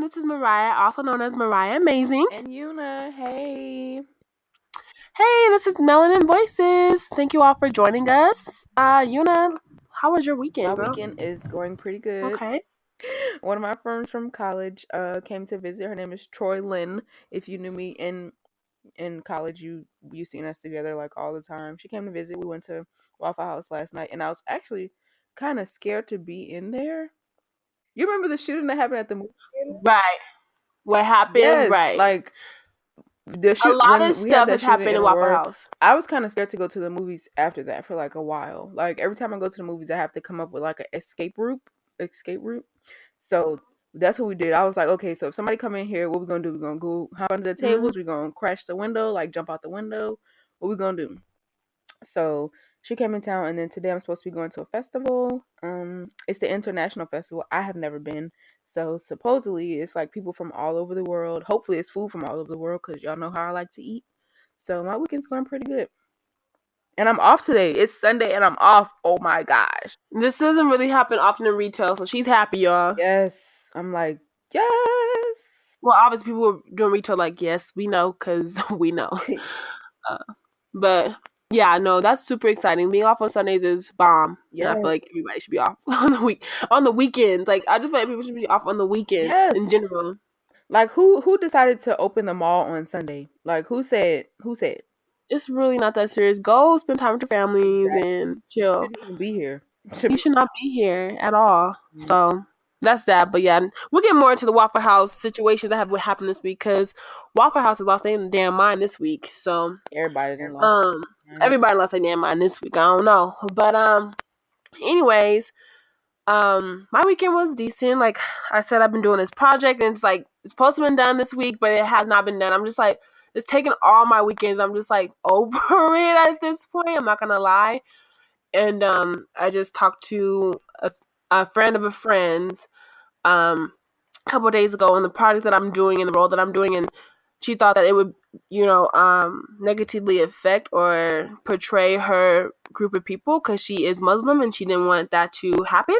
This is Mariah, also known as Mariah Amazing. And Yuna, hey. Hey, this is Melanin Voices. Thank you all for joining us. Yuna, how was your weekend, My girl? weekend is going pretty good. Okay. One of my friends from college came to visit. Her name is Troy Lynn. If you knew me in college, you seen us together like all the time. She came to visit. We went to Waffle House last night, and I was actually kind of scared to be in there. You remember the shooting that happened at the movie theater? Right. What happened? Yes, Right. like the A lot when of we had stuff that has shooting happened in in Waffle Aurora, House. I was kind of scared to go to the movies after that for like a while. Like every time I go to the movies, I have to come up with like an escape route. So that's what we did. I was like, okay, so if somebody come in here, what we gonna do? We gonna go hop under the tables. We gonna crash the window, like jump out the window. What we gonna do? So she came in town, and then today I'm supposed to be going to a festival. It's the International Festival. I have never been, so supposedly it's like people from all over the world. Hopefully, it's food from all over the world because y'all know how I like to eat. So my weekend's going pretty good, and I'm off today. It's Sunday, and I'm off. Oh my gosh! This doesn't really happen often in retail, so she's happy, y'all. Yes, I'm like yes. Well, obviously, people who are doing retail like, yes, we know, because we know. But yeah, no, that's super exciting. Being off on Sundays is bomb. Yeah. And I feel like everybody should be off on the weekends. Like I just feel like people should be off on the weekend in general. Like who decided to open the mall on Sunday? Like who said? It's really not that serious. Go spend time with your families and chill. You shouldn't even be here. You should not be here at all. Mm-hmm. So that's that. But yeah, we'll get more into the Waffle House situations that have happened this week because Waffle House has lost their damn mind this week. So everybody lost their damn mind this week. I don't know. But anyways, my weekend was decent. Like I said, I've been doing this project and it's like it's supposed to have been done this week, but it has not been done. I'm just like it's taken all my weekends. I'm just like over it at this point. I'm not gonna lie. And I just talked to a friend of a friend's a couple of days ago on the project that I'm doing and the role that I'm doing, and she thought that it would, negatively affect or portray her group of people because she is Muslim and she didn't want that to happen.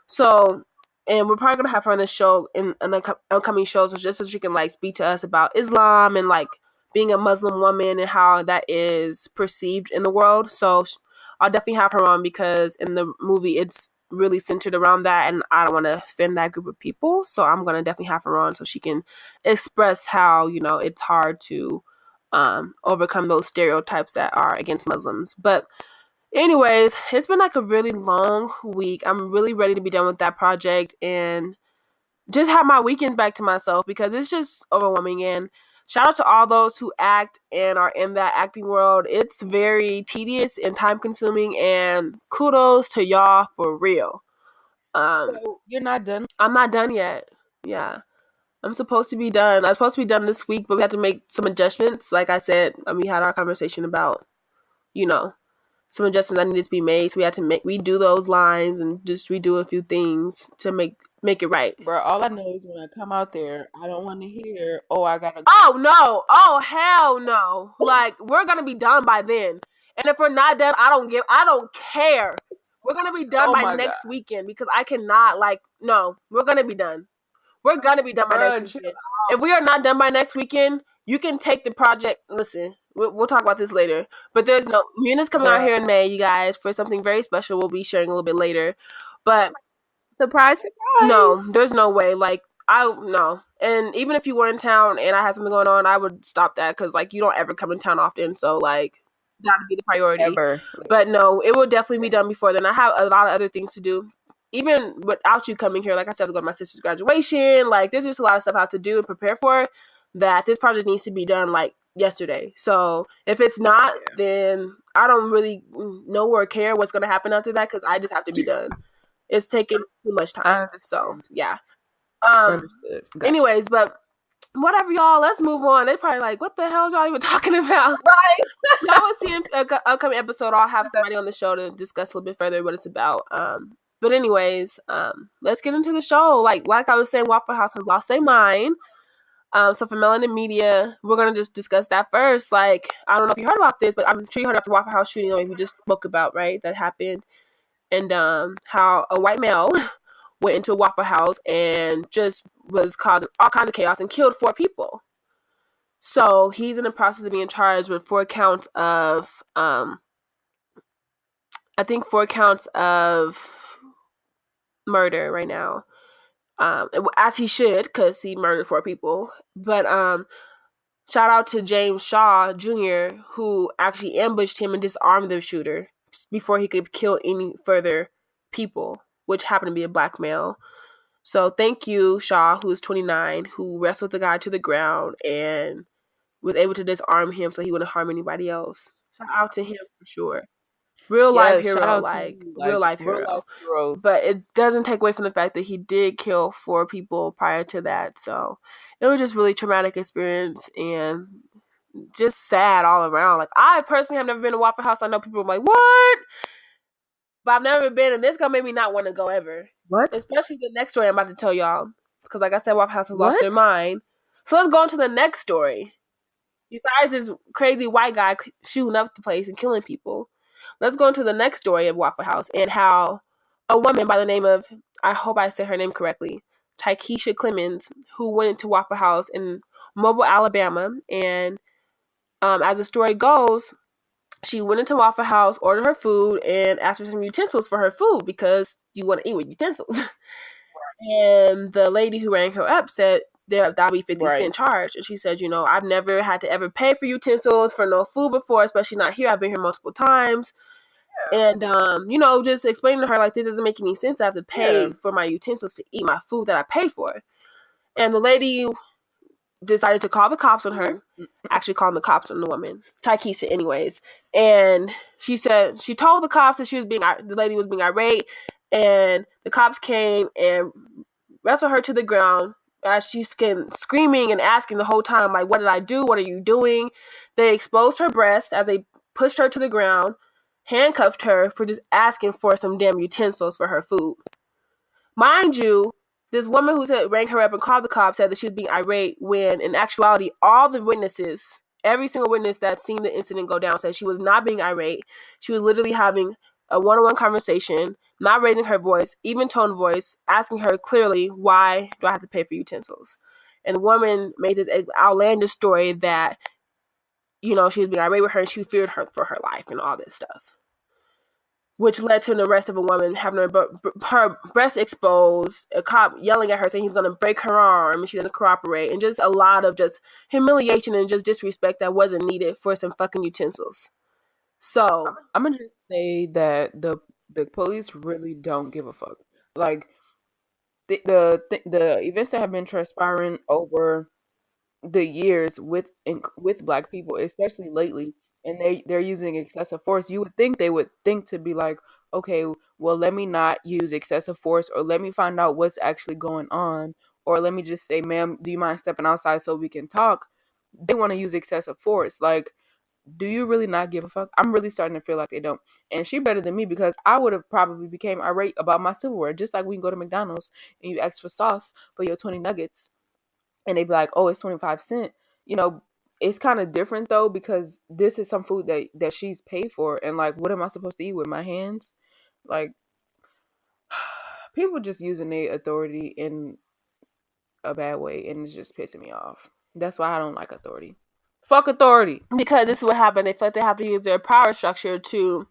So, and we're probably gonna have her on the show in upcoming shows, just so she can like speak to us about Islam and like being a Muslim woman and how that is perceived in the world. So I'll definitely have her on because in the movie it's really centered around that, and I don't want to offend that group of people. So I'm gonna definitely have her on so she can express how it's hard to overcome those stereotypes that are against Muslims, but. Anyways, it's been like a really long week. I'm really ready to be done with that project and just have my weekends back to myself because it's just overwhelming. And shout out to all those who act and are in that acting world. It's very tedious and time consuming, and kudos to y'all for real. So you're not done? I'm not done yet. Yeah. I'm supposed to be done. I was supposed to be done this week, but we had to make some adjustments. Like I said, we had our conversation about, some adjustments that needed to be made. So we had to redo those lines and just redo a few things to make it right. Bro, all I know is when I come out there, I don't want to hear, oh, I gotta go. Oh, no. Oh, hell no. Like, we're going to be done by then. And if we're not done, I don't care. We're going to be done by next weekend because I cannot, no, we're going to be done. We're going to be done by next weekend. If we are not done by next weekend, you can take the project. Listen, we'll talk about this later. But there's no... Muna's coming out here in May, you guys, for something very special we'll be sharing a little bit later. But... Surprise. No, there's no way. No. And even if you were in town and I had something going on, I would stop that because, you don't ever come in town often. So, that would be the priority. Ever. But no, it will definitely be done before then. I have a lot of other things to do. Even without you coming here, I still have to go to my sister's graduation. There's just a lot of stuff I have to do and prepare for that this project needs to be done, yesterday. So if it's not, then I don't really know or care what's going to happen after that because I just have to be done. It's taking too much time. So, yeah. Anyways, but whatever, y'all. Let's move on. They probably like, what the hell is y'all even talking about? Right. Y'all will see in an upcoming episode. I'll have somebody on the show to discuss a little bit further what it's about. But anyways, let's get into the show. Like I was saying, Waffle House has lost their mind. So for Melanin Media, we're going to just discuss that first. I don't know if you heard about this, but I'm sure you heard about the Waffle House shooting we just spoke about, right? That happened. And how a white male went into a Waffle House and just was causing all kinds of chaos and killed 4 people. So he's in the process of being charged with 4 counts of, I think 4 counts of murder right now. As he should, because he murdered 4 people. But shout out to James Shaw Jr., who actually ambushed him and disarmed the shooter before he could kill any further people, which happened to be a black male. So thank you, Shaw, who is 29, who wrestled the guy to the ground and was able to disarm him so he wouldn't harm anybody else. Shout out to him for sure. Real life Yes, shout hero, out to like you, real like life real life hero. heroes. But it doesn't take away from the fact that he did kill 4 people prior to that. So it was just really traumatic experience and just sad all around. Like, I personally have never been to Waffle House. I know people are like, what? But I've never been, and this gonna make me not want to go ever. What? Especially the next story I'm about to tell y'all. Because like I said, Waffle House has lost their What? mind. So let's go on to the next story. Besides this crazy white guy shooting up the place and killing people, let's go into the next story of Waffle House and how a woman by the name of, I hope I said her name correctly, Tykeisha Clemens, who went into Waffle House in Mobile, Alabama, and as the story goes, she went into Waffle House, ordered her food, and asked for some utensils for her food because you want to eat with utensils. And the lady who rang her up said that'll be 50-cent charge. And she said, I've never had to ever pay for utensils for no food before, especially not here. I've been here multiple times. And, just explaining to her, like, this doesn't make any sense. I have to pay for my utensils to eat my food that I paid for. And the lady decided to call the cops on her, actually calling the cops on the woman, Tykeisha anyways. And she said, she told the cops that the lady was being irate, and the cops came and wrestled her to the ground as she's screaming and asking the whole time, like, what did I do? What are you doing? They exposed her breast as they pushed her to the ground, handcuffed her for just asking for some damn utensils for her food. Mind you, this woman who rang her up and called the cops said that she was being irate when, in actuality, all the witnesses, every single witness that seen the incident go down, said she was not being irate. She was literally having a one-on-one conversation, not raising her voice, even tone voice, asking her clearly, why do I have to pay for utensils? And the woman made this outlandish story that, she was being irate with her and she feared her for her life and all this stuff, which led to an arrest of a woman having her breast exposed, a cop yelling at her saying he's going to break her arm and she doesn't cooperate, and just a lot of just humiliation and just disrespect that wasn't needed for some fucking utensils. So I'm gonna just say that the police really don't give a fuck. Like the events that have been transpiring over the years with black people, especially lately, and they're using excessive force. You would think they would think to be like, okay, well, let me not use excessive force, or let me find out what's actually going on, or let me just say, ma'am, do you mind stepping outside so we can talk? They want to use excessive force. Like, do you really not give a fuck? I'm really starting to feel like they don't. And she better than me, because I would have probably became irate about my silverware. Just like we can go to McDonald's and you ask for sauce for your 20 nuggets and they be like, oh, it's 25 cents. It's kind of different though, because this is some food that she's paid for. And like, what am I supposed to eat with my hands? Like, people just using their authority in a bad way, and it's just pissing me off. That's why I don't like authority. Fuck authority. because this is what happened. They feel like they have to use their power structure to,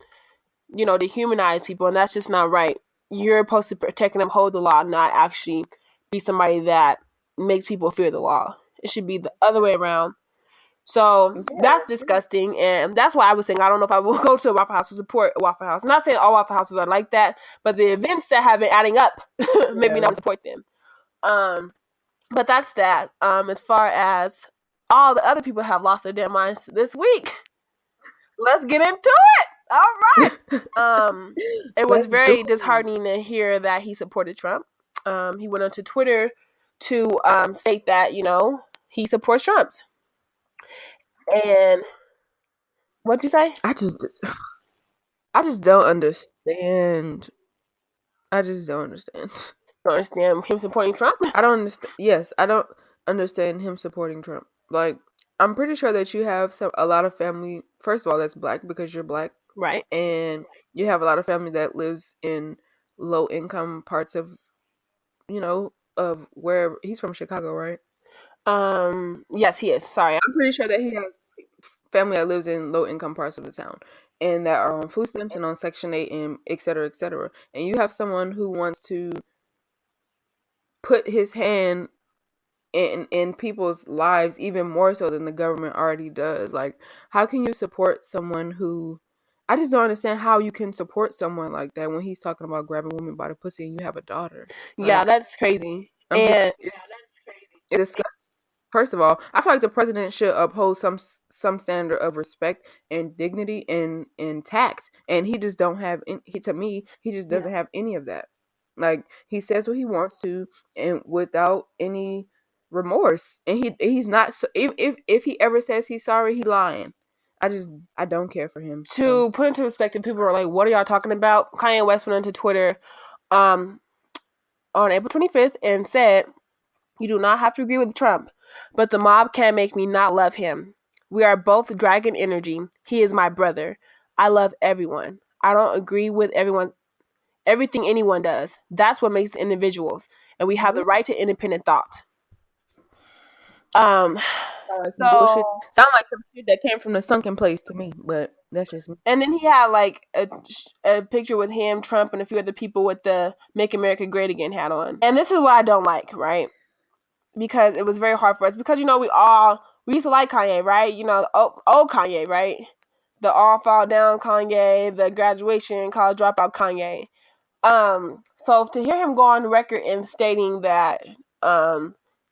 dehumanize people, and that's just not right. You're supposed to protect and uphold the law, not actually be somebody that makes people fear the law. It should be the other way around. So that's disgusting, and that's why I was saying I don't know if I will go to a Waffle House to support a Waffle House. I'm not saying all Waffle Houses are like that, but the events that have been adding up make me not support them. But that's that. As far as all the other people have lost their damn minds this week, let's get into it. All right. It was very disheartening to hear that he supported Trump. He went onto Twitter to state that he supports Trump's. And what'd you say? I just don't understand. I just don't understand. Don't understand him supporting Trump? I don't understand. Yes, I don't understand him supporting Trump. Like, I'm pretty sure that you have a lot of family. First of all, that's black because you're black, Right. and you have a lot of family that lives in low income parts of of where he's from, Chicago, right? Yes, he is. Sorry. I'm pretty sure that he has family that lives in low income parts of the town and that are on food stamps and on Section 8 and et cetera, et cetera. And you have someone who wants to put his hand in people's lives even more so than the government already does. Like, how can you support someone who I just don't understand how you can support someone like that when he's talking about grabbing women by the pussy and you have a daughter. Yeah, Like, that's crazy. I'm just And it's disgusting. First of all, I feel like the president should uphold some standard of respect and dignity and tact, and he just don't have. To me, he just doesn't have any of that. Like, he says what he wants to, and without any remorse. And he's not. If he ever says he's sorry, he lying. I don't care for him. to put into perspective, people are like, "What are y'all talking about?" Kanye West went into Twitter, on April 25th and said, "You do not have to agree with Trump, but the mob can't make me not love him. We are both dragon energy. He is my brother. I love everyone. I don't agree with everything anyone does. That's what makes individuals, and we have the right to independent thought." Sound like some bullshit. Sound like some shit that came from the sunken place to me, but that's just me. And then he had like a picture with him, Trump, and a few other people with the "Make America Great Again" hat on. And this is what I don't like, right? Because it was very hard for us. Because we used to like Kanye, right? Old Kanye, right? The all fall down Kanye, the graduation college dropout Kanye. So to hear him go on record and stating that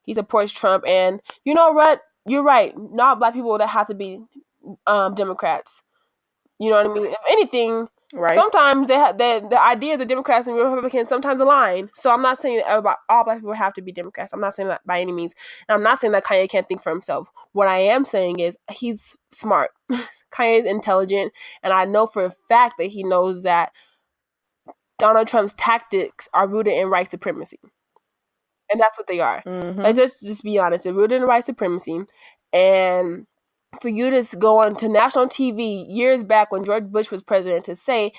he supports Trump, and you know what? You're right. Not black people that have to be Democrats. You know what I mean? If anything, Right. sometimes the ideas of Democrats and Republicans sometimes align. So I'm not saying that all black people have to be Democrats. I'm not saying that by any means. And I'm not saying that Kanye can't think for himself. What I am saying is he's smart. Kanye is intelligent, and I know for a fact that he knows that Donald Trump's tactics are rooted in white supremacy. And that's what they are. Mm-hmm. Like, just be honest. They're rooted in white supremacy. And for you to go on to national TV years back when George Bush was president to say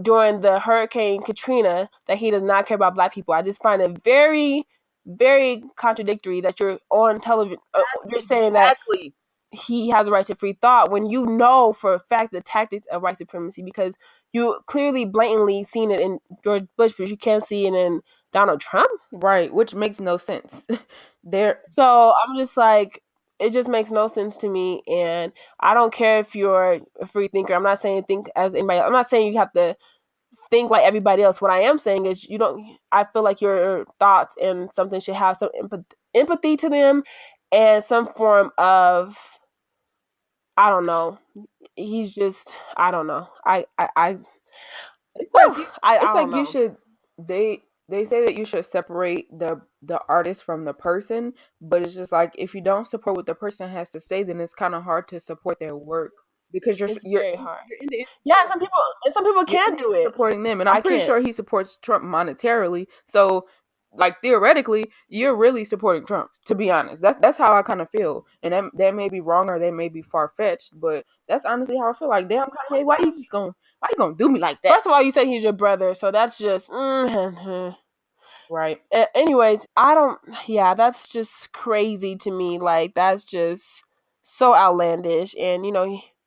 during the Hurricane Katrina that he does not care about black people, I just find it very, very contradictory that you're on television. You're saying that he has a right to free thought when you know for a fact the tactics of white supremacy, because you clearly blatantly seen it in George Bush, but you can't see it in Donald Trump. Right, which makes no sense. So I'm just like, it just makes no sense to me, and I don't care if you're a free thinker. I'm not saying think as anybody. I'm not saying you have to think like everybody else. What I am saying is you don't. I feel like your thoughts and something should have some empathy to them, and some form of, I don't know. He's just, I don't know. It's like don't know. you should. They say that you should separate the artist from the person, but it's just like if you don't support what the person has to say, then it's kind of hard to support their work because you're very hard. Yeah, some people can do it, supporting them, and I'm pretty sure he supports Trump monetarily. So, like, theoretically, you're really supporting Trump. To be honest, that's how I kind of feel, and that may be wrong or that may be far fetched, but that's honestly how I feel. Like, damn, Kanye, why you gonna do me like that? First of all, you said he's your brother, so that's just right. Anyways, that's just crazy to me. Like, that's just so outlandish, and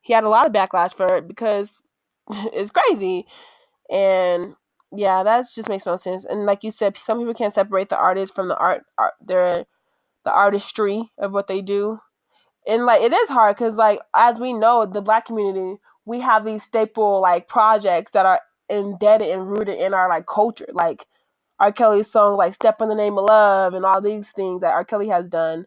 he had a lot of backlash for it because it's crazy, and yeah, that just makes no sense. And like you said, some people can't separate the artist from the the artistry of what they do. And like, it is hard because, like, as we know, the black community, we have these staple like projects that are embedded and rooted in our like culture, like R. Kelly's songs like "Step in the Name of Love" and all these things that R. Kelly has done.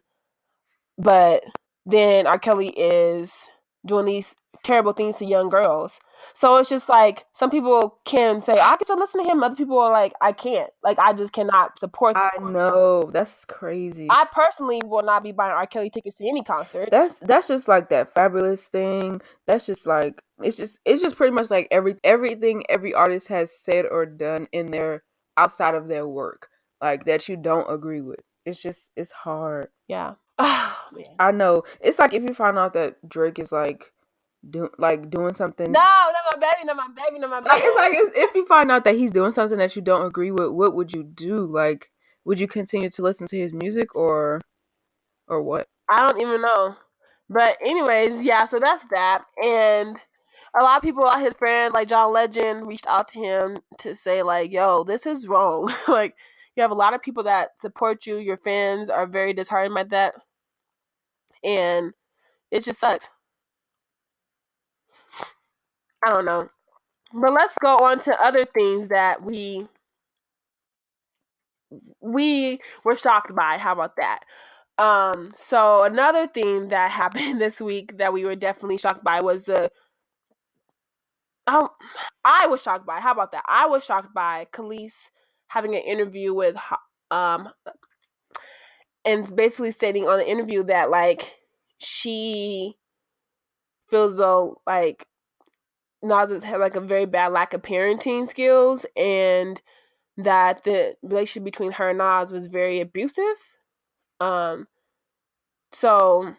But then R. Kelly is doing these terrible things to young girls. So it's just like, some people can say, I can still listen to him. Other people are like, I can't. Like, I just cannot support them. I know, that's crazy. I personally will not be buying R. Kelly tickets to any concert. That's just like that Fabulous thing. That's just like, it's just pretty much like everything every artist has said or done in their outside of their work, like, that you don't agree with. It's hard. Yeah. I know. It's like if you find out that Drake is like doing something. No, not my baby, not my baby, not my baby. Like, it's like if you find out that he's doing something that you don't agree with, what would you do? Like, would you continue to listen to his music or what? I don't even know. But anyways, yeah, so that's that. And a lot of people, his friends, like John Legend, reached out to him to say, like, yo, this is wrong. Like, you have a lot of people that support you. Your fans are very disheartened by that. And it just sucks. I don't know. But let's go on to other things that we were shocked by. How about that? So another thing that happened this week that we were definitely shocked by was the I was shocked by. How about that? I was shocked by Khalees having an interview with and basically stating on the interview that like she feels though like Nas has had like a very bad lack of parenting skills and that the relationship between her and Nas was very abusive. So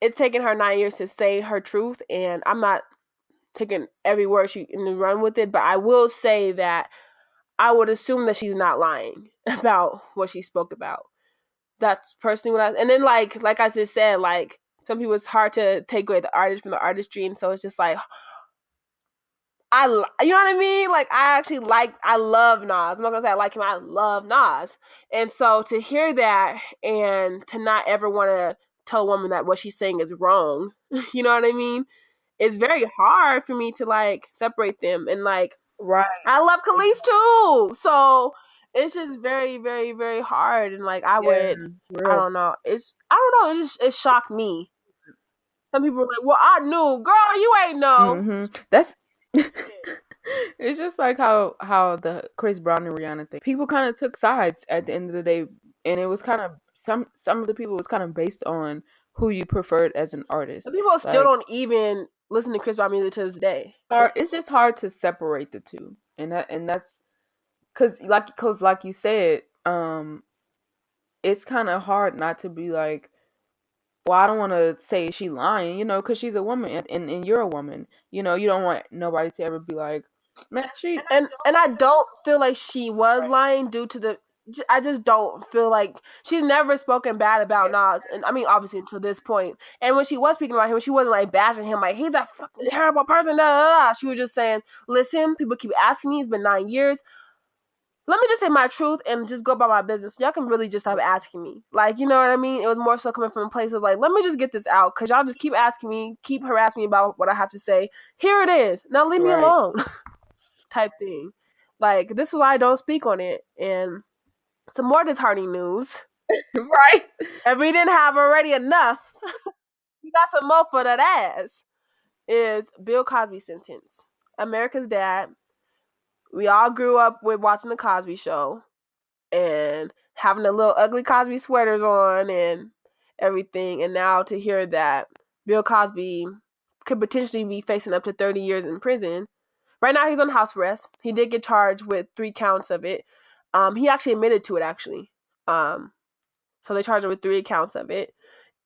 it's taken her 9 years to say her truth, and I'm not taking every word she and run with it, but I will say that I would assume that she's not lying about what she spoke about. That's personally what and then like I just said, like some people it's hard to take away the artist from the artistry, and so it's just like you know what I mean? Like I love Nas. I'm not gonna say I like him. I love Nas, and so to hear that and to not ever want to tell a woman that what she's saying is wrong, you know what I mean? It's very hard for me to like separate them, and like Right. I love Khalees too, so it's just very, very, very hard, and like I Real. don't know, I don't know, it shocked me. Some people were like, "Well, I knew, girl, you ain't know." That's it's just like how the Chris Brown and Rihanna thing. People kind of took sides at the end of the day, and it was kind of some of the people was kind of based on who you preferred as an artist. Some people still Like, don't even listen to Chris Brown music to this day. it's just hard to separate the two, and that's because like you said, it's kind of hard not to be like, well, I don't want to say she lying, because she's a woman and you're a woman. You don't want nobody to ever be like, man, she. And I don't feel like she was lying due to the. I just don't feel like she's never spoken bad about Nas, and I mean obviously until this point. And when she was speaking about him, she wasn't like bashing him like he's a fucking terrible person. Da, da, da. She was just saying, "Listen, people keep asking me. It's been 9 years. Let me just say my truth and just go about my business. Y'all can really just stop asking me. Like, you know what I mean? It was more so coming from a place of like, let me just get this out because y'all just keep asking me, keep harassing me about what I have to say. Here it is. Now leave me alone." Type thing. Like, this is why I don't speak on it. And some more disheartening news. Right. If we didn't have already enough, we got some more for that ass. Is Bill Cosby sentence. America's Dad. We all grew up with watching the Cosby Show and having the little ugly Cosby sweaters on and everything. And now to hear that Bill Cosby could potentially be facing up to 30 years in prison. Right now he's on house arrest. He did get charged with 3 counts of it. He actually admitted to it actually. So they charged him with 3 counts of it.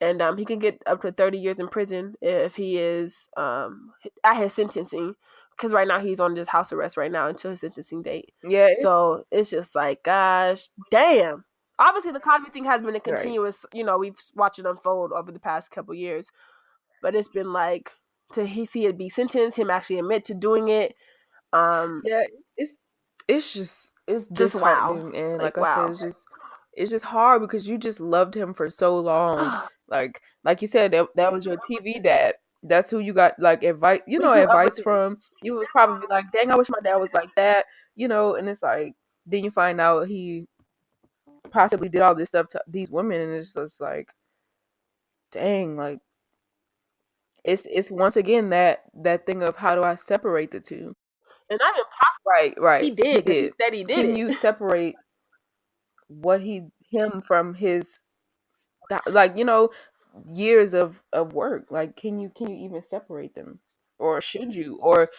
And he can get up to 30 years in prison if he is at his sentencing. Because right now he's on just house arrest right now until his sentencing date. Yeah. So it's just like, gosh, damn. Obviously, the Cosby thing has been a continuous, we've watched it unfold over the past couple years. But it's been like, to see it be sentenced, him actually admit to doing it. Yeah, it's just wow. And like I said, it's just hard because you just loved him for so long. like you said, that was your TV dad. That's who you got like advice, advice from. You was probably like, dang, I wish my dad was like that, and it's like, then you find out he possibly did all this stuff to these women, and it's just like, dang, like it's once again that thing of how do I separate the two? And not even possible. Right. He did because he said he did Can it. you separate him from his, like, years of work? Like, can you even separate them, or should you, or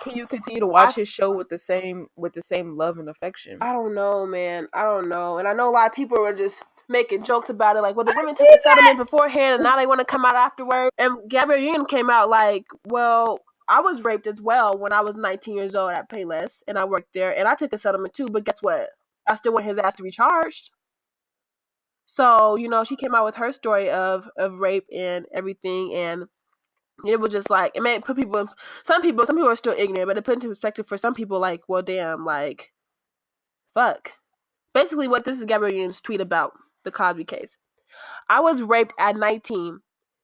can you continue to watch his show with the same love and affection? I don't know, man. I don't know. And I know a lot of people were just making jokes about it, like, well, the women took a settlement beforehand and now they want to come out afterward. And Gabrielle Union came out like, well, I was raped as well when I was 19 years old at Payless, and I worked there, and I took a settlement too, but guess what? I still want his ass to be charged. So, she came out with her story of rape and everything, and it was just like, it made put people in, some people are still ignorant, but it put into perspective for some people, like, well, damn, like, fuck. Basically, what this is Gabrielle Union's tweet about the Cosby case. I was raped at 19.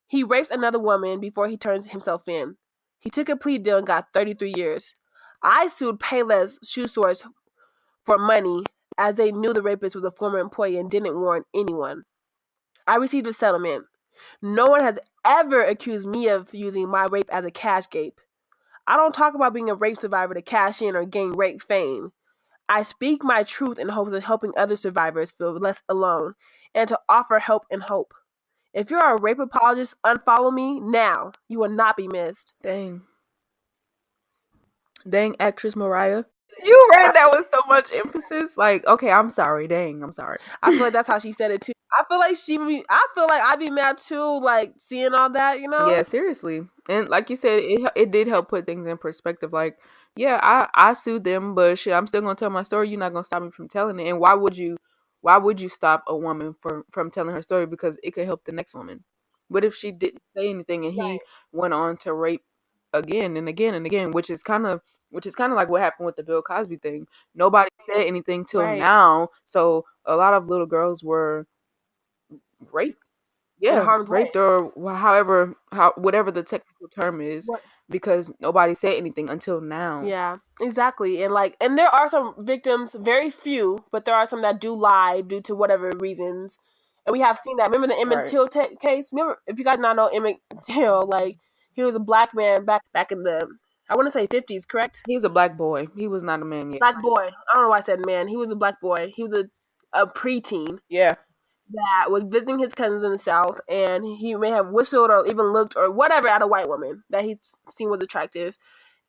He rapes another woman before he turns himself in. He took a plea deal and got 33 years. I sued Payless Shoe Stores for money as they knew the rapist was a former employee and didn't warn anyone. I received a settlement. No one has ever accused me of using my rape as a cash gape. I don't talk about being a rape survivor to cash in or gain rape fame. I speak my truth in hopes of helping other survivors feel less alone and to offer help and hope. If you're a rape apologist, unfollow me now. You will not be missed. Dang, actress Mariah. You read that with so much emphasis. Like, okay, I'm sorry. Dang, I'm sorry. I feel like that's how she said it too. I feel like I'd be mad too, like seeing all that, Yeah, seriously. And like you said, it did help put things in perspective. Like, yeah, I sued them, but shit, I'm still gonna tell my story. You're not gonna stop me from telling it. And why would you stop a woman from telling her story, because it could help the next woman? What if she didn't say anything and he went on to rape again and again and again, which is kind of like what happened with the Bill Cosby thing. Nobody said anything till now, so a lot of little girls were raped. In Yeah, harm's way. raped, or whatever the technical term is, because nobody said anything until now. Yeah, exactly. And there are some victims, very few, but there are some that do lie due to whatever reasons. And we have seen that. Remember the Emmett Till case? Remember, if you guys not know Emmett Till, like, he was a black man back in the, I want to say 50s, correct? He's a black boy. He was not a man yet. Black boy. I don't know why I said man. He was a black boy. He was a preteen. Yeah. That was visiting his cousins in the South, and he may have whistled or even looked or whatever at a white woman that he seen was attractive,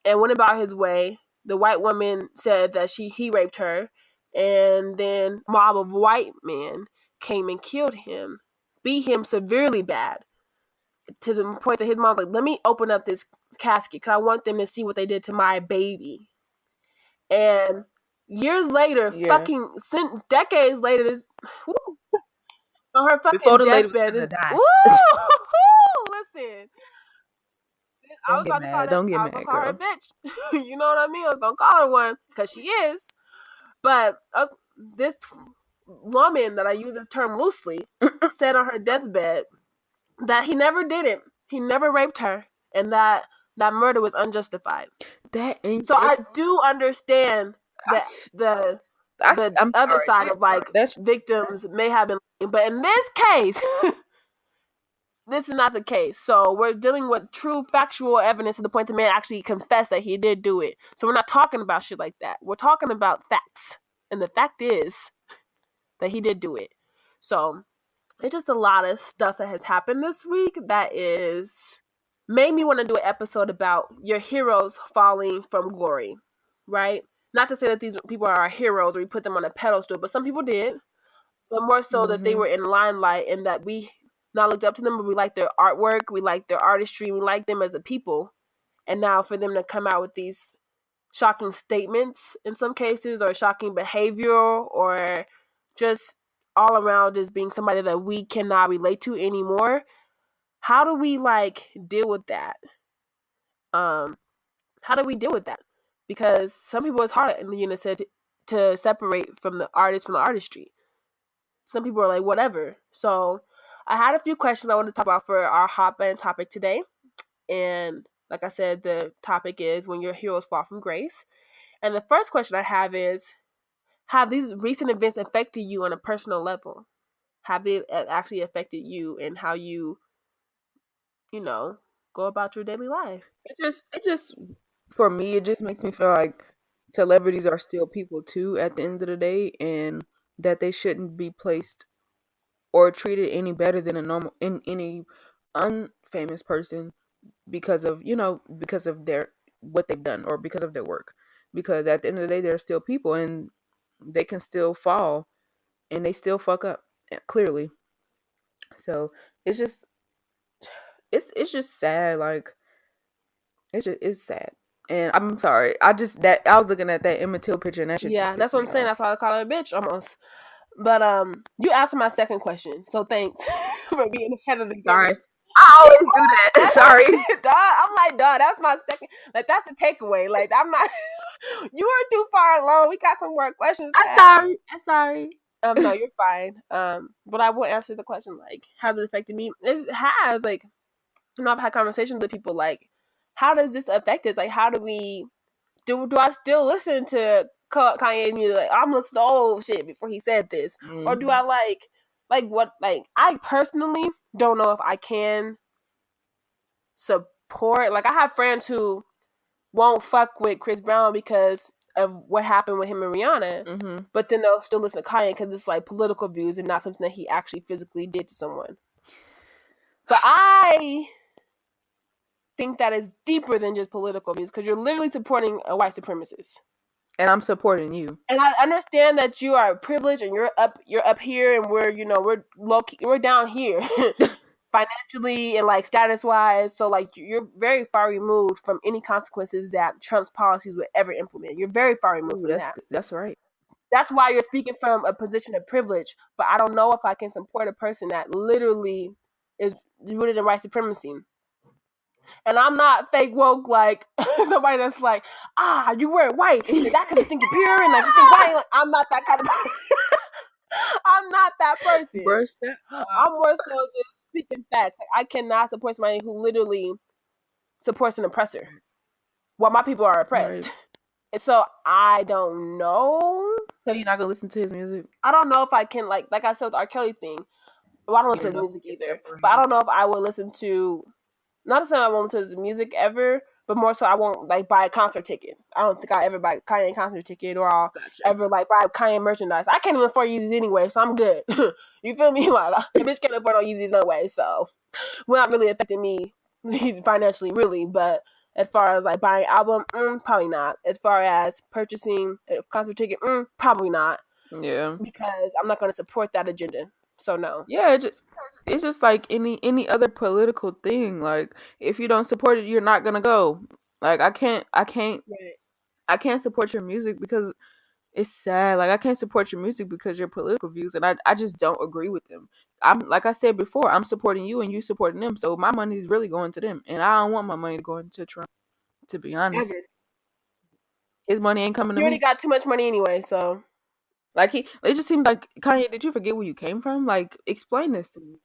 and went about his way. The white woman said that he raped her, and then a mob of white men came and killed him, beat him severely bad, to the point that his mom was like, "Let me open up this casket because I want them to see what they did to my baby." And years later, fucking decades later, this. On her fucking before the deathbed. lady was gonna die. Ooh, listen. I was about to call Don't get mad, call her a bitch. You know what I mean? I was gonna call her one because she is. But this woman that I use this term loosely said on her deathbed that he never did it. He never raped her, and that murder was unjustified. So I do understand that the other side of like victims may have been, but in this case, this is not the case. So we're dealing with true factual evidence to the point the man actually confessed that he did do it. So we're not talking about shit like that. We're talking about facts. And the fact is that he did do it. So it's just a lot of stuff that has happened this week that is made me want to do an episode about your heroes falling from glory, right? Not to say that these people are our heroes or we put them on a pedestal, but some people did. But more so that they were in limelight and that we not looked up to them, but we like their artwork, we like their artistry, we like them as a people. And now for them to come out with these shocking statements in some cases, or shocking behavior, or just all around just being somebody that we cannot relate to anymore. How do we like deal with that? How do we deal with that? Because some people it's hard, and said to separate from the artist from the artistry. Some people are like, whatever. So I had a few questions I wanted to talk about for our hot button topic today. And like I said, the topic is when your heroes fall from grace. And the first question I have is, have these recent events affected you on a personal level? Have they actually affected you and how you, go about your daily life? It just, for me, it just makes me feel like celebrities are still people too at the end of the day, and that they shouldn't be placed or treated any better than any unfamous person because of their what they've done or because of their work. Because at the end of the day, they're still people, and they can still fall and they still fuck up, clearly. So it's just sad. Like, it's sad. And I'm sorry, I was looking at that Emmett Till picture and that shit just Yeah, that's pissed what me I'm saying. off. That's why I call her a bitch almost. But you answered my second question, so thanks for being ahead of the game. Sorry, I always do that. Sorry. Dog, I'm like, dog, that's my second. Like, that's the takeaway. Like, I'm not. You were too far along. We got some more questions. I'm sorry. No, you're fine. But I will answer the question. Like, how's it affected me? It has. Like, I've had conversations with people. Like, how does this affect us? Like, how do we do I still listen to Kanye music? Like, I'm listening to old shit before he said this, or do I like what? Like, I personally don't know if I can support. Like, I have friends who won't fuck with Chris Brown because of what happened with him and Rihanna, but then they'll still listen to Kanye because it's like political views and not something that he actually physically did to someone. But I think that is deeper than just political views because you're literally supporting a white supremacist. And I'm supporting you. And I understand that you are privileged and you're up here and we're low key, we're down here financially and like status wise. So like you're very far removed from any consequences that Trump's policies would ever implement. You're very far removed from that. That's right. That's why you're speaking from a position of privilege. But I don't know if I can support a person that literally is rooted in white supremacy. And I'm not fake woke like somebody that's like, you wear white. And that because you think you're pure and like you think white. Like, I'm not that kind of person. I'm not that person. I'm more so just speaking facts. Like, I cannot support somebody who literally supports an oppressor while my people are oppressed. Right. And so I don't know. So you're not gonna listen to his music? I don't know if I can like I said with the R. Kelly thing. Well, I don't listen to his music either. But I don't know if I would listen to. Not to say I won't listen to his music ever, but more so I won't like buy a concert ticket. I don't think I'll ever buy a Kanye concert ticket or I'll ever like buy Kanye merchandise. I can't even afford Yeezys anyway, so I'm good. You feel me? Like, a bitch can't afford no Yeezys no way, so well, not really affecting me financially, really. But as far as like buying an album, probably not. As far as purchasing a concert ticket, probably not. Yeah, because I'm not going to support that agenda. So no. Yeah, it's just like any other political thing. Like if you don't support it, you're not gonna go. Like I can't support your music because it's sad. Like I can't support your music because your political views, and I just don't agree with them. I'm like I said before, I'm supporting you and you supporting them, so my money is really going to them, and I don't want my money going to Trump. To be honest, his money ain't coming to me. You already got too much money anyway, so. Like it just seems like Kanye. Did you forget where you came from? Like, explain this to me.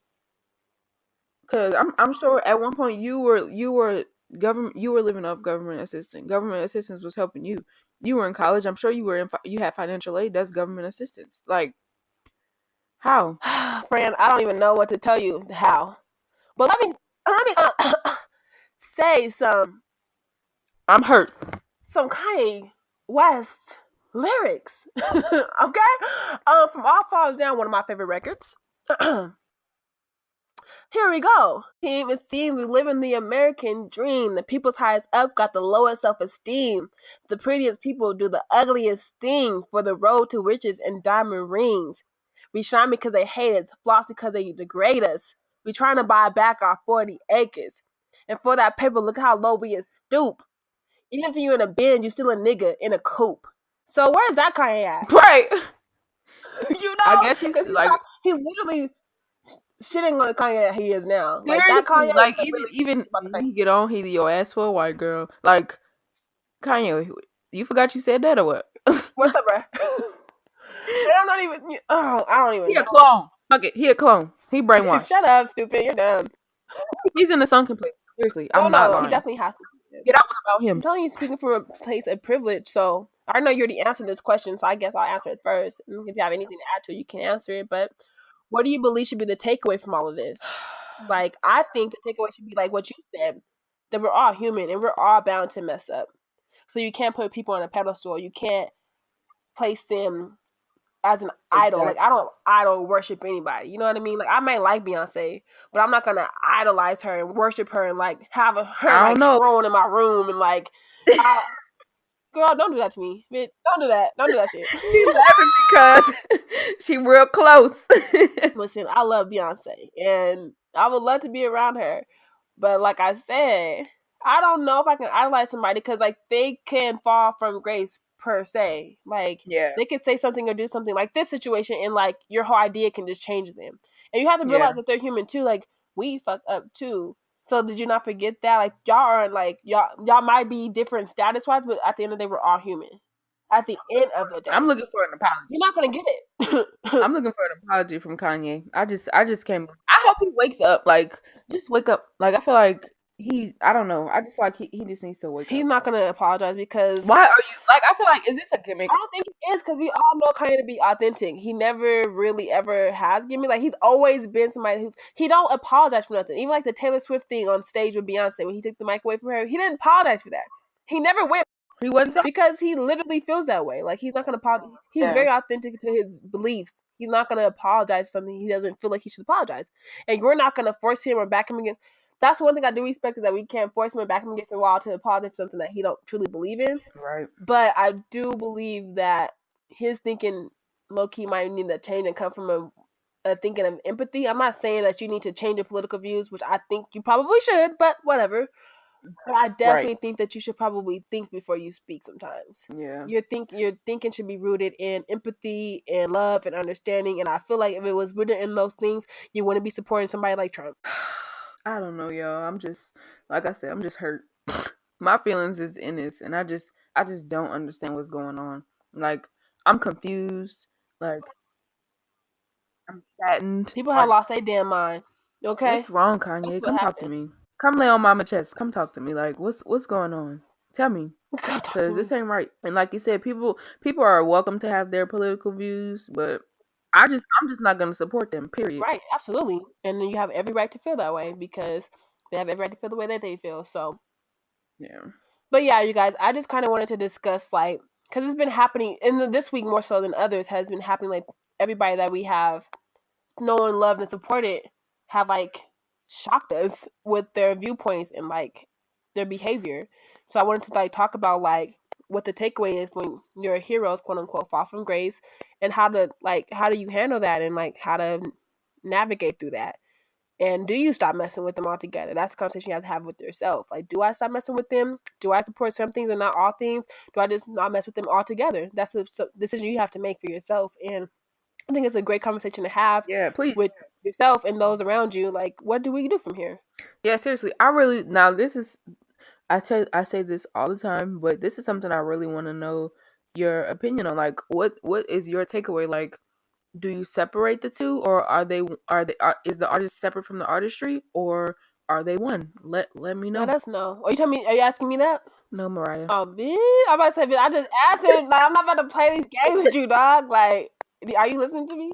Because I'm sure at one point you were government. You were living off government assistance. Government assistance was helping you. You were in college. I'm sure you had financial aid. That's government assistance. Like, how? Fran, I don't even know what to tell you how. But let me say some. I'm hurt. Some Kanye West lyrics, okay? From All Falls Down, one of my favorite records. Here we go. It seems we live in the American dream. The people's highest up got the lowest self-esteem. The prettiest people do the ugliest thing for the road to riches and diamond rings. We shine because they hate us, floss because they degrade us. We trying to buy back our 40 acres. And for that paper, look how low we stoop. Even if you're in a Benz, you're still a nigga in a coupe. So where's that Kanye at? Right. You know? I guess he's like he literally shitting on the Kanye that he is now. Like that Kanye. Like even he get on, he your ass for a white girl. Like Kanye, you forgot you said that or what? What's up, bro? I'm not even. I don't even. He a clone. Fuck it. He a clone. He brainwashed. Shut up, stupid. You're dumb. He's in the sunken place. Seriously, I'm not lying. He definitely has to. Get out about him. I'm telling you, speaking from a place of privilege. So I know you already answered this question, so I guess I'll answer it first. And if you have anything to add to it, you can answer it. But what do you believe should be the takeaway from all of this? Like, I think the takeaway should be like what you said, that we're all human and we're all bound to mess up. So you can't put people on a pedestal. You can't place them as an idol. Like, I don't idol worship anybody. You know what I mean? Like, I might like Beyonce, but I'm not gonna idolize her and worship her and like have her like thrown in my room and like, girl, don't do that to me, bitch. Don't do that. Don't do that shit. She's laughing because she real close. Listen, I love Beyonce and I would love to be around her, but like I said, I don't know if I can idolize somebody because like they can fall from grace per se. Like Yeah. they could say something or do something like this situation, and like your whole idea can just change them. And you have to Yeah. realize that they're human too. Like we fuck up too. So did you not forget that? Like y'all aren't like y'all might be different status wise, but at the end of the day, we're all human. At the end of the day, I'm looking for an apology. you're not gonna get it. I'm looking for an apology from Kanye. I just can't. I hope he wakes up. Like, just wake up. Like, I feel like I don't know. I just feel like he just needs to wake He's up. not gonna apologize because Why are you like? I feel like, is this a gimmick? I don't think he is because we all know Kanye to be authentic. He never really ever has given me like he's always been somebody who's he don't apologize for nothing. Even like the Taylor Swift thing on stage with Beyonce when he took the mic away from her, he didn't apologize for that. He never went He wasn't. because he literally feels that way. Like he's not gonna apologize. He's Yeah. very authentic to his beliefs. He's not gonna apologize for something he doesn't feel like he should apologize. And we're not gonna force him or back him against. That's one thing I do respect is that we can't force him or back him against a wall to apologize for something that he don't truly believe in. Right. But I do believe that his thinking low key might need to change and come from a thinking of empathy. I'm not saying that you need to change your political views, which I think you probably should, but whatever. But I definitely think that you should probably think before you speak sometimes. Yeah. Your thinking should be rooted in empathy and love and understanding. And I feel like if it was rooted in those things, you wouldn't be supporting somebody like Trump. I don't know, y'all. I'm just, like I said, I'm just hurt. My feelings is in this, and I just don't understand what's going on. Like, I'm confused. Like, I'm saddened. People have lost their damn mind. Okay, What's wrong, Kanye? That's what Come talk to happened. me. Come lay on mama chest. Come talk to me. Like, what's going on? Tell me, Come talk to because me. this ain't right. And like you said, people are welcome to have their political views, but I'm just not gonna support them. Period. Right, absolutely. And then you have every right to feel that way because they have every right to feel the way that they feel. So, Yeah. but yeah, you guys, I just kind of wanted to discuss like because it's been happening, and this week more so than others has been happening. Like everybody that we have known, loved, and supported have like shocked us with their viewpoints and like their behavior. So I wanted to like talk about like what the takeaway is when your heroes quote unquote fall from grace and how do you handle that and like how to navigate through that. And do you stop messing with them altogether? That's a conversation you have to have with yourself. Like, do I stop messing with them? Do I support some things and not all things? Do I just not mess with them altogether? That's a decision you have to make for yourself. And I think it's a great conversation to have with yourself and those around you. Like, what do we do from here? Yeah, seriously. I really now this is I say this all the time, but this is something I really want to know your opinion on. Like, what is your takeaway? Like, do you separate the two, or is the artist separate from the artistry, or are they one? Let me know. Let us know. Are you asking me that? No, Mariah. Oh, bitch. I'm about to say, bitch, I just answered. Like, I'm not about to play these games with you, dog. Like, are you listening to me?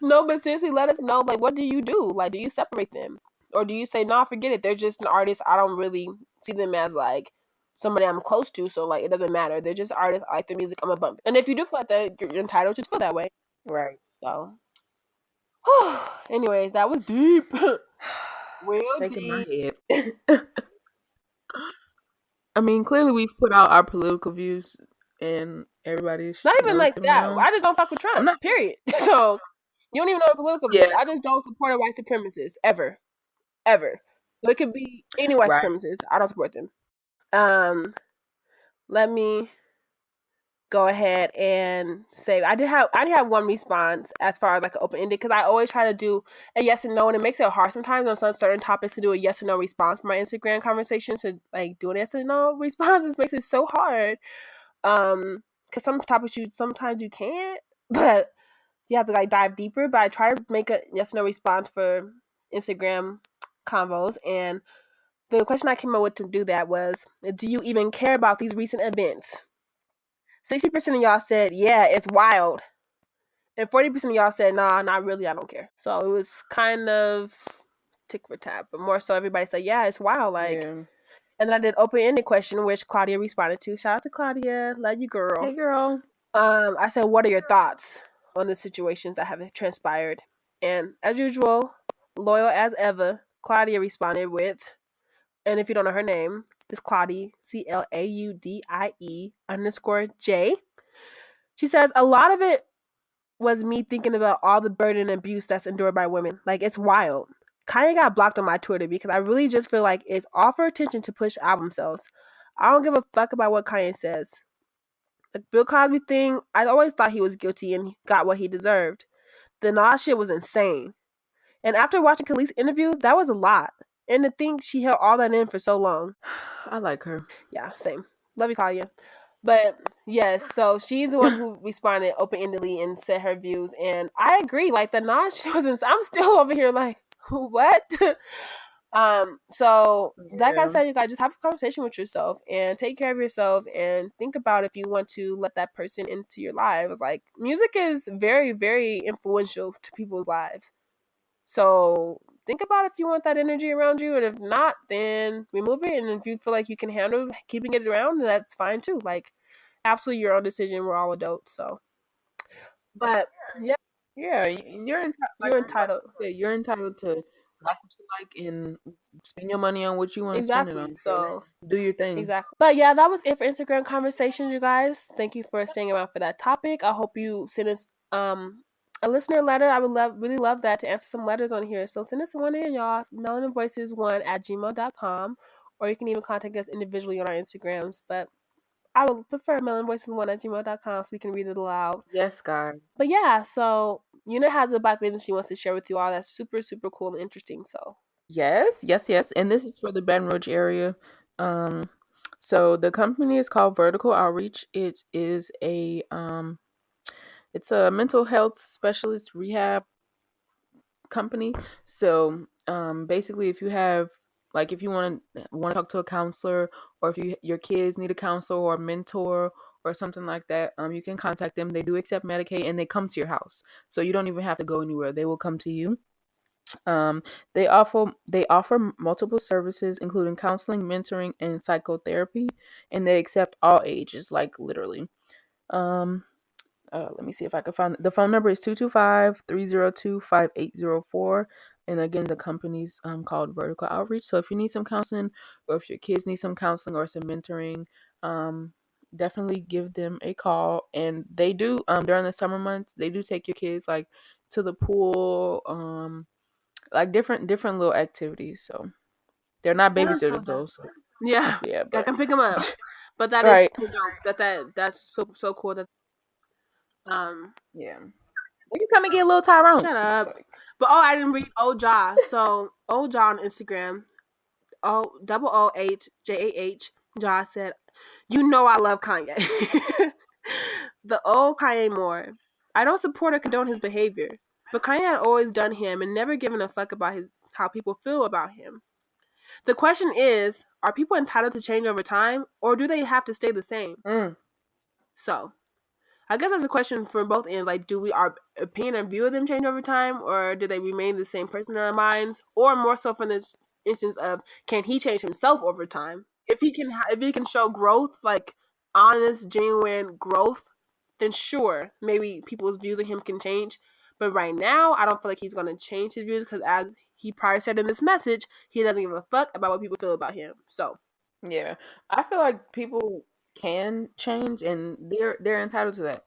No, but seriously, let us know. Like, what do you do? Like, do you separate them? Or do you say, nah, forget it. They're just an artist. I don't really see them as, like, somebody I'm close to. So, like, it doesn't matter. They're just artists. I like their music. I'm a bump. And if you do feel like that, you're entitled to feel that way. Right. So, anyways, that was deep. Real Shaking deep. my head. I mean, clearly we've put out our political views, and everybody's not even like that. I just don't fuck with Trump. Period. So you don't even know the political view. I just don't support a white supremacist ever. So it could be any white supremacist. I don't support them. Let me go ahead and say I did have one response as far as like an open ended because I always try to do a yes and no, and it makes it hard sometimes on some certain topics to do a yes or no response for my Instagram conversations. To like do an yes and no response makes it so hard. Because some topics sometimes you can't, but you have to like dive deeper. But I try to make a yes or no response for Instagram convos, and the question I came up with to do that was, do you even care about these recent events? 60% of y'all said, yeah, it's wild. And 40% of y'all said, nah, not really, I don't care. So it was kind of tick for tat, but more so everybody said, yeah, it's wild. Like, and then I did open-ended question, which Claudia responded to. Shout out to Claudia. Love you, girl. Hey, girl. I said, what are your thoughts on the situations that have transpired? And as usual, loyal as ever, Claudia responded with, and if you don't know her name, it's Claudie, CLAUDIE_J. She says, a lot of it was me thinking about all the burden and abuse that's endured by women. Like, it's wild. Kanye got blocked on my Twitter because I really just feel like it's all for attention to push album sales. I don't give a fuck about what Kanye says. The Bill Cosby thing, I always thought he was guilty and got what he deserved. The Nas shit was insane. And after watching Khalees' interview, that was a lot. And to think she held all that in for so long. I like her. Yeah, same. Love you, Kanye. But yes, so she's the one who responded open-endedly and said her views, and I agree. Like the Nas shit was, I'm still over here like, what? So like I Yeah. said, you guys just have a conversation with yourself and take care of yourselves and think about if you want to let that person into your lives. Like music is very, very influential to people's lives. So think about if you want that energy around you, and if not, then remove it. And if you feel like you can handle keeping it around, that's fine too. Like, absolutely your own decision. We're all adults, so. But yeah, Yeah, you're entitled. you're entitled. You're entitled to like what you like and spend your money on what you want to spend it Exactly. on. So So do your thing. exactly. But yeah, that was it for Instagram conversations, you guys. Thank you for staying around for that topic. I hope you send us a listener letter. I would really love that to answer some letters on here. So send us one in, y'all. melaninvoices1@gmail.com. Or you can even contact us individually on our Instagrams. But I would prefer melaninvoices1@gmail.com so we can read it aloud. Yes, guys. But yeah, so Una has a Black business she wants to share with you all. That's super, super cool and interesting. So Yes. And this is for the Baton Rouge area. Um, so the company is called Vertical Outreach. It is it's a mental health specialist rehab company. So basically, if you have like if you want to talk to a counselor, or if your kids need a counselor or a mentor or something like that, you can contact them. They do accept Medicaid, and they come to your house, so you don't even have to go anywhere. They will come to you. Um, they offer multiple services, including counseling, mentoring, and psychotherapy, and they accept all ages, like literally. Um, let me see if I can find the phone number is 225-302-5804. And again, the company's called Vertical Outreach. So if you need some counseling, or if your kids need some counseling or some mentoring, um, definitely give them a call. And they do during the summer months, they do take your kids like to the pool, like different little activities. So they're not that is so babysitters though. dope. So Yeah, yeah, I but can pick them up. But that is right, so dope. That's so cool. That um, yeah. Will you come and get a little Tyrone? shut It's up. like, But I didn't read Oja. So Oja on Instagram, OOHJAH. Ja said, "You know I love Kanye. The old Kanye more. I don't support or condone his behavior, but Kanye had always done him and never given a fuck about how people feel about him. The question is, are people entitled to change over time, or do they have to stay the same? mm, So, I guess that's a question for both ends. Like, do we our opinion and view of them change over time, or do they remain the same person in our minds, or more so from this instance of can he change himself over time? If he can show growth, like honest, genuine growth, then sure, maybe people's views of him can change. But right now, I don't feel like he's going to change his views because, as he probably said in this message, he doesn't give a fuck about what people feel about him. So yeah. I feel like people can change, and they're entitled to that.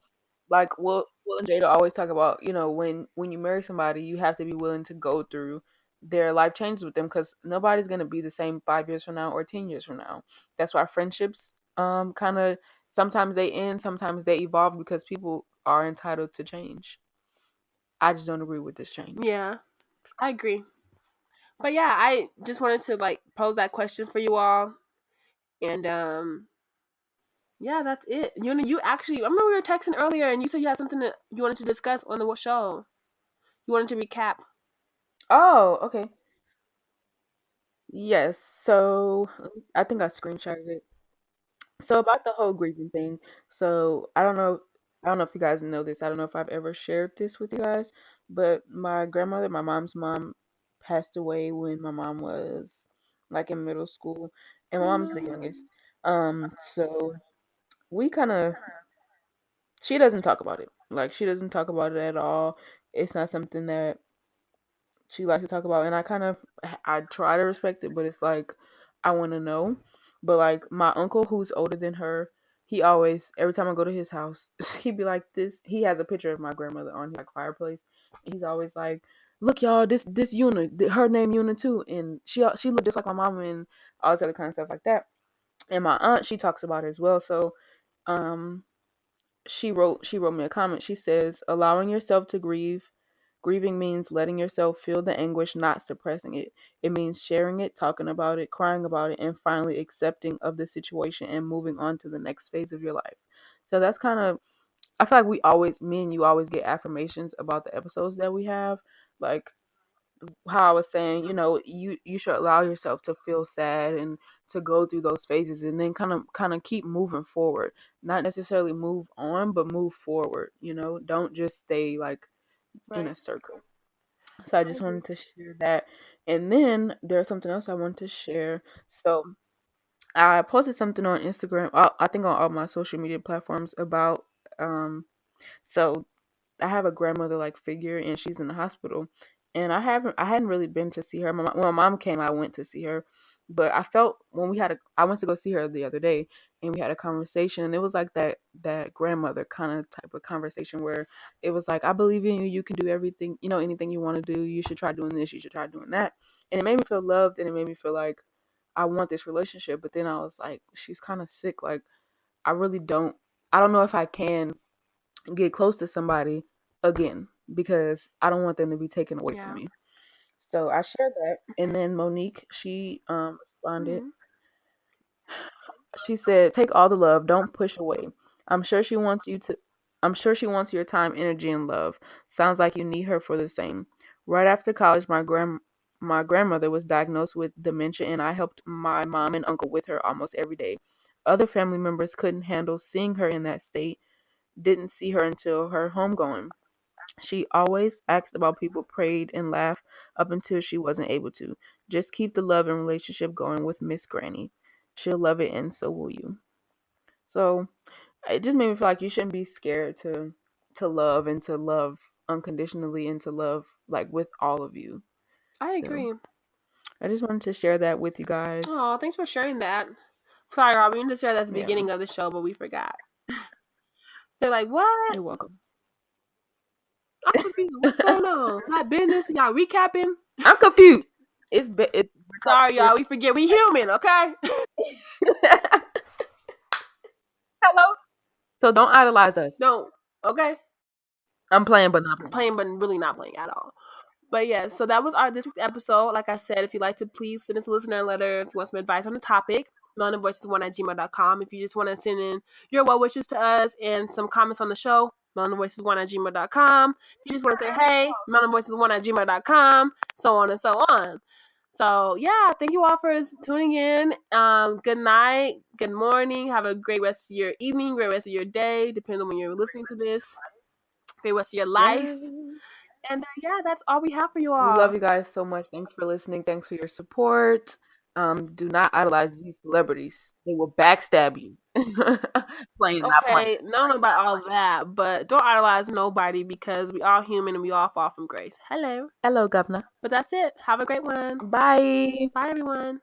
Like Will and Jada always talk about, when you marry somebody, you have to be willing to go through their life changes with them, because nobody's gonna be the same 5 years from now or 10 years from now. That's why friendships kind of sometimes they end, sometimes they evolve, because people are entitled to change. I just don't agree with this change. yeah, I agree. But yeah, I just wanted to like pose that question for you all, and yeah, that's it. You actually, I remember we were texting earlier, and you said you had something that you wanted to discuss on the show. You wanted to recap. Oh, okay. Yes. So I think I screenshotted it. So about the whole grieving thing. So I don't know if you guys know this. I don't know if I've ever shared this with you guys, but my grandmother, my mom's mom, passed away when my mom was like in middle school, and my mom's the youngest. So we kind of she doesn't talk about it. Like she doesn't talk about it at all. It's not something that she likes to talk about, and I try to respect it, but it's like I want to know. But like my uncle, who's older than her, he always, every time I go to his house, he'd be like this. He has a picture of my grandmother on his like fireplace. He's always like, look, y'all, this Yuna, her name Yuna too, and she looked just like my mom and all this other kind of stuff like that. And my aunt, she talks about it as well. So, um, she wrote me a comment. She says, allowing yourself to grieve. Grieving means letting yourself feel the anguish, not suppressing it. It means sharing it, talking about it, crying about it, and finally accepting of the situation and moving on to the next phase of your life. So that's kind of, I feel like me and you always get affirmations about the episodes that we have. Like how I was saying, you should allow yourself to feel sad and to go through those phases and then kind of keep moving forward. Not necessarily move on, but move forward, Don't just stay like in Right. a circle. So I I just agree. wanted to share that. And then there's something else I want to share. So I posted something on Instagram, I think on all my social media platforms about so I have a grandmother like figure and she's in the hospital. And I hadn't really been to see her. When my mom came, I went to see her. But I felt when I went to go see her the other day and we had a conversation and it was like that grandmother kind of type of conversation where it was like, I believe in you, you can do everything, anything you want to do, you should try doing this, you should try doing that. And it made me feel loved and it made me feel like I want this relationship. But then I was like, she's kind of sick. Like I really I don't know if I can get close to somebody again because I don't want them to be taken away from Yeah. me. So I shared that, and then Monique, she responded. Hmm. She said, "Take all the love, don't push away. I'm sure she wants you to. I'm sure she wants your time, energy, and love. Sounds like you need her for the same." Right after college, my grandmother was diagnosed with dementia, and I helped my mom and uncle with her almost every day. Other family members couldn't handle seeing her in that state. Didn't see her until her homegoing. She always asked about people, prayed, and laughed up until she wasn't able to. Just keep the love and relationship going with Miss Granny. She'll love it, and so will you. So it just made me feel like you shouldn't be scared to love and to love unconditionally and to love like with all of you. I So agree. I just wanted to share that with you guys. Oh, thanks for sharing that. Sorry, Rob, we didn't share that at the Yeah, beginning of the show, but we forgot. They're like, what? you're welcome. I'm confused. What's going on? My business? Y'all recapping? I'm confused. It's Sorry, y'all. We forget we human, okay? Hello. So don't idolize us. No, okay? I'm playing, but not playing. Playing, but really not playing at all. But yeah, so that was our this week's episode. Like I said, if you'd like to please send us a listener letter, if you want some advice on the topic, melaninvoices1@gmail.com. If you just want to send in your well wishes to us and some comments on the show, melaninvoices1@gmail.com. If you just want to say, hey, melaninvoices1@gmail.com, so on and so on. So yeah, thank you all for tuning in. Good night, good morning. Have a great rest of your evening, great rest of your day, depending on when you're listening to this. Great rest of your life. Yes. And yeah, that's all we have for you We love all. you guys so much. Thanks for listening. Thanks for your support. Do not idolize these celebrities. They will backstab you. Playing, not playing. Okay, not about all that, but don't idolize nobody because we all human and we all fall from grace. Hello. Hello, Governor. But that's it. Have a great one. Bye. Bye, everyone.